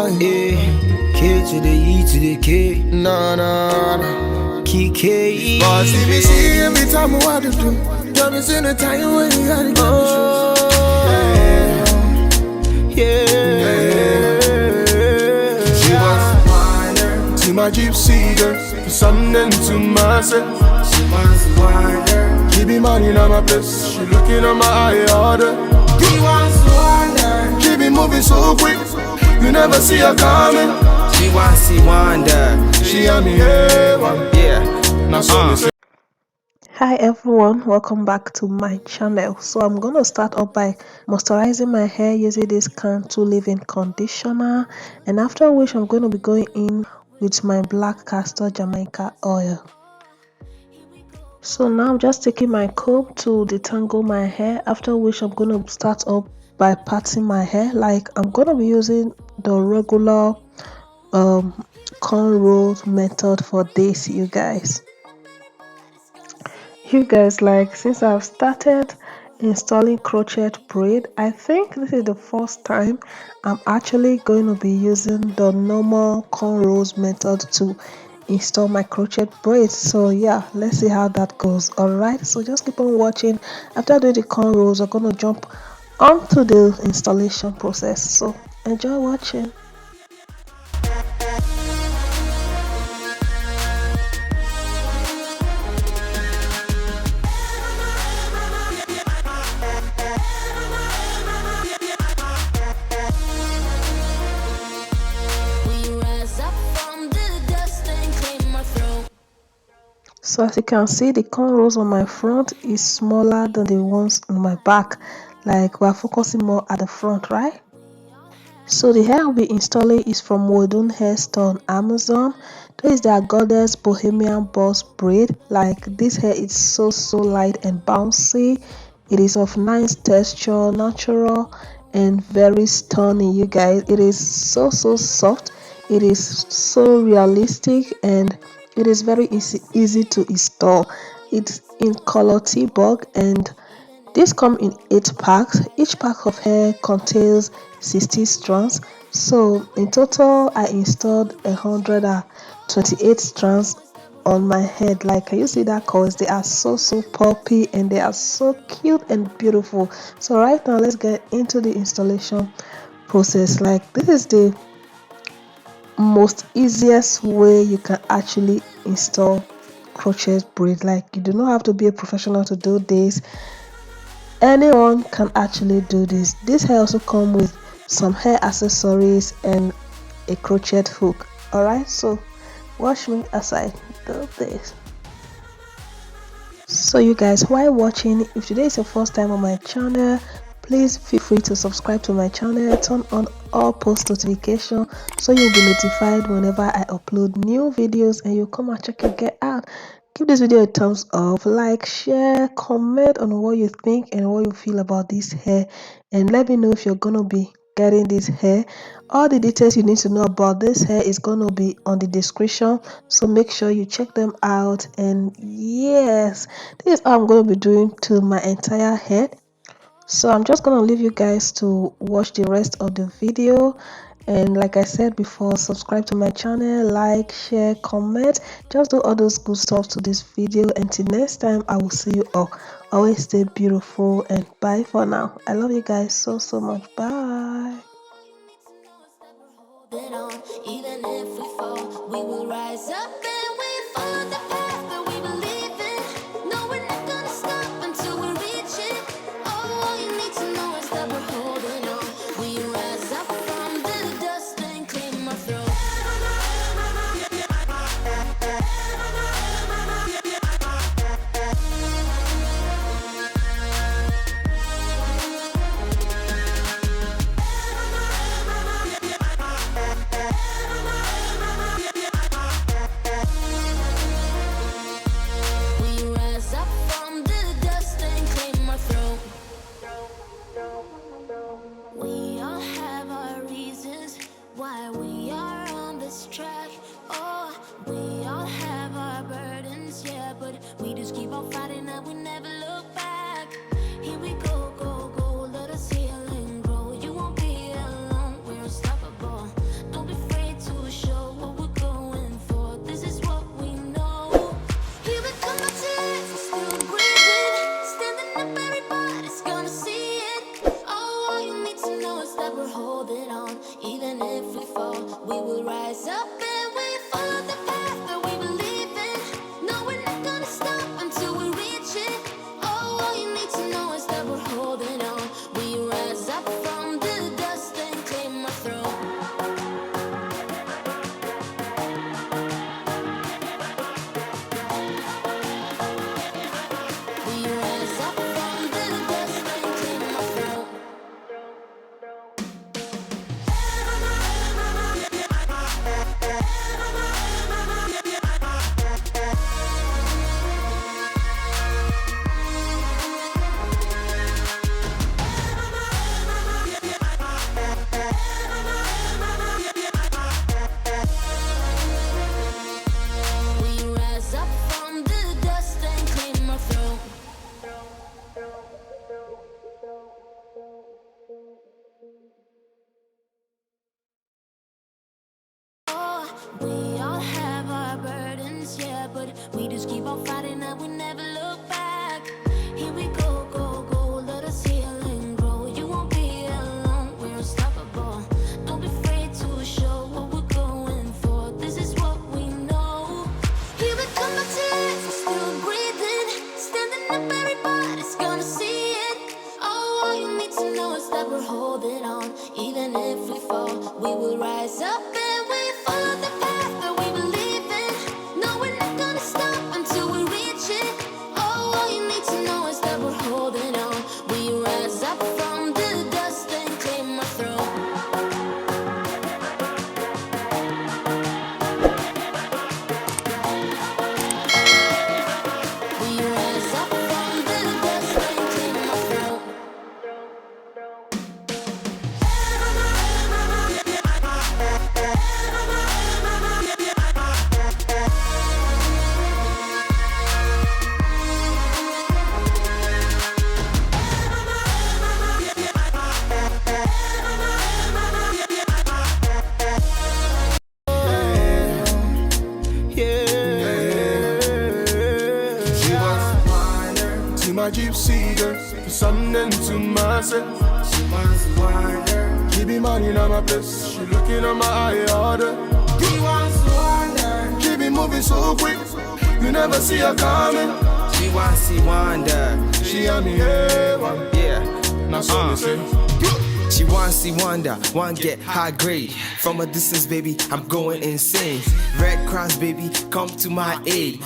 K to the E to the K, nah, K. Boss, if you see every time what to do, tell me in the time when you gotta get She wants to wind her to my gypsy girl, something to myself. She wants to wind her, keep me money on my place. She looking at my eye order. She wants to wind her, keep me moving so quick, you never see her coming. She wants to wander. She on me heaven. Yeah. Now so me say. Hi everyone, welcome back to my channel. So I'm going to start off by moisturizing my hair using this Cantu leave-in conditioner, and after which I'm going to be going in with my black castor Jamaica oil. So now I'm just taking my comb to detangle my hair, after which I'm going to start off by parting my hair. Like, I'm going to be using the regular cornrow method for this, you guys. Like, since I've started installing crochet braid, I think this is the first time I'm actually going to be using the normal cornrows method to install my crochet braids. So yeah, let's see how that goes. All right, so just keep on watching. After doing the cornrows, I'm going to jump onto the installation process, so enjoy watching. So as you can see, the cornrows on my front is smaller than the ones on my back. Like, we're focusing more at the front, right? So the hair I'll be installing is from Wodun hair store on Amazon. This is their Goddess Box Braid. Like, this hair is so light and bouncy. It is of nice texture, natural and very stunning, you guys. It is so soft. It is so realistic and it is very easy to install. It's in color T-Bug and this comes in 8 packs. Each pack of hair contains 60 strands. So in total, I installed 128 strands on my head. Like, can you see that colors? They are so poppy and they are so cute and beautiful. So right now, let's get into the installation process. Like, this is the most easiest way you can actually install crochet braid. Like, you do not have to be a professional to do this. Anyone can actually do this. This hair also comes with some hair accessories and a crochet hook. Alright, so watch me as I do this. So you guys, while watching, if today is your first time on my channel, please feel free to subscribe to my channel, turn on all post notifications so you'll be notified whenever I upload new videos and you'll come and check it out. Give this video a thumbs up, like, share, comment on what you think and what you feel about this hair, and let me know if you're gonna be getting this hair. All the details you need to know about this hair is gonna be on the description, so make sure you check them out. And yes, this is how I'm gonna be doing to my entire head. So I'm just gonna leave you guys to watch the rest of the video, and like I said before, subscribe to my channel, like, share, comment, just do all those good stuff to this video. Until next time, I will see you all. Always stay beautiful and bye for now. I love you guys so much. Bye. Even if we fall, we will rise up and we follow the path that we believe in. No, we're not gonna stop until we reach it. All you need to know is that we're holding on. We rise up from the dust and claim our throne. to know is that we're holding on. Even if we fall, we will rise up and we follow the path that we believe in. No, we're not gonna stop until we reach it. Oh, all you need to know is that we're holding on. We rise up from the dust and claim our throne. We rise up from the dust and claim our throne. She wants water. To my gypsy girl, something to myself. She wants water. Keep me money in my place. She looking at my eye order. She wants water. Keep me moving so quick. You never see her coming. She wants to wander. She on me heaven. Yeah. Now so me say. She wants to wonder, one get high grade. From a distance, baby, I'm going insane. Red Cross, baby, come to my aid.